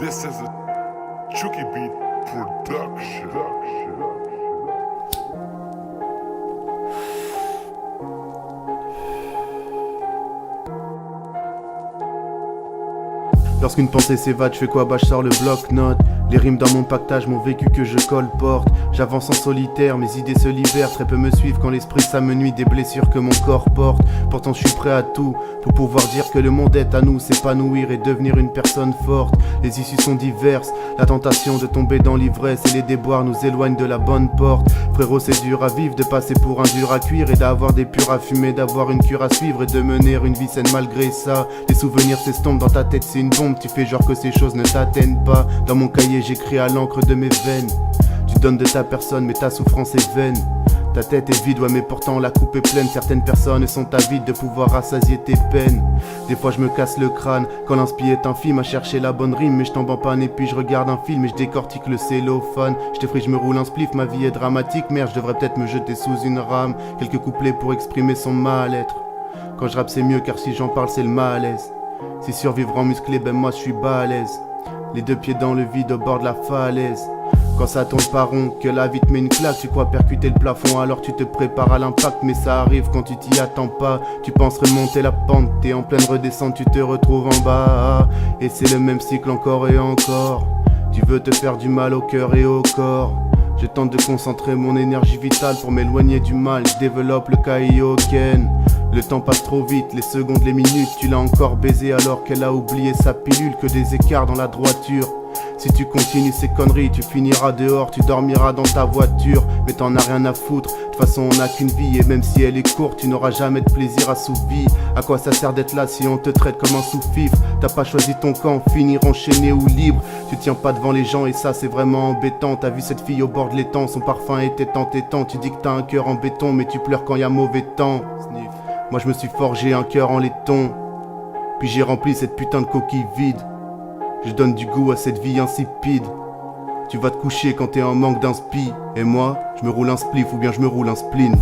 This is a Chucky Beat production. Lorsqu'une pensée s'évade, je fais quoi? Bah je sors le bloc-notes. Les rimes dans mon pactage, mon vécu que je colporte. J'avance en solitaire, mes idées se libèrent. Très peu me suivent quand l'esprit s'amenuit des blessures que mon corps porte. Pourtant je suis prêt à tout pour pouvoir dire que le monde est à nous. S'épanouir et devenir une personne forte. Les issues sont diverses, la tentation de tomber dans l'ivresse et les déboires nous éloignent de la bonne porte. Frérot, c'est dur à vivre, de passer pour un dur à cuire et d'avoir des purs à fumer, d'avoir une cure à suivre et de mener une vie saine malgré ça. Les souvenirs s'estompent dans ta tête, c'est une bombe. Tu fais genre que ces choses ne t'atteignent pas. Dans mon cahier j'écris à l'encre de mes veines. Tu donnes de ta personne mais ta souffrance est vaine. Ta tête est vide, ouais mais pourtant la coupe est pleine. Certaines personnes sont avides de pouvoir rassasier tes peines. Des fois je me casse le crâne quand l'inspi est infime à chercher la bonne rime. Mais je tombe en panne et puis je regarde un film et je décortique le cellophane. Je t'effraie, je me roule un spliff, ma vie est dramatique. Merde, je devrais peut-être me jeter sous une rame. Quelques couplets pour exprimer son mal-être. Quand je rappe c'est mieux car si j'en parle c'est le malaise. Si survivre en musclé, ben moi je suis balèze. Les deux pieds dans le vide au bord de la falaise. Quand ça tourne pas rond, que la vie te met une claque. Tu crois percuter le plafond alors tu te prépares à l'impact. Mais ça arrive quand tu t'y attends pas. Tu penses remonter la pente, t'es en pleine redescente, tu te retrouves en bas. Et c'est le même cycle encore et encore. Tu veux te faire du mal au cœur et au corps. Je tente de concentrer mon énergie vitale pour m'éloigner du mal. Je développe le kaioken. Le temps passe trop vite, les secondes, les minutes. Tu l'as encore baisé alors qu'elle a oublié sa pilule. Que des écarts dans la droiture. Si tu continues ces conneries, tu finiras dehors, tu dormiras dans ta voiture. Mais t'en as rien à foutre, de toute façon on n'a qu'une vie. Et même si elle est courte, tu n'auras jamais de plaisir assouvi. À quoi ça sert d'être là si on te traite comme un sous-fifre? T'as pas choisi ton camp, finir enchaîné ou libre. Tu tiens pas devant les gens et ça c'est vraiment embêtant. T'as vu cette fille au bord de l'étang, son parfum était entêtant. Tu dis que t'as un cœur en béton mais tu pleures quand y a mauvais temps. Moi je me suis forgé un cœur en laiton. Puis j'ai rempli cette putain de coquille vide. Je donne du goût à cette vie insipide. Tu vas te coucher quand t'es en manque d'inspi. Et moi, je me roule un spliff ou bien je me roule un spleen.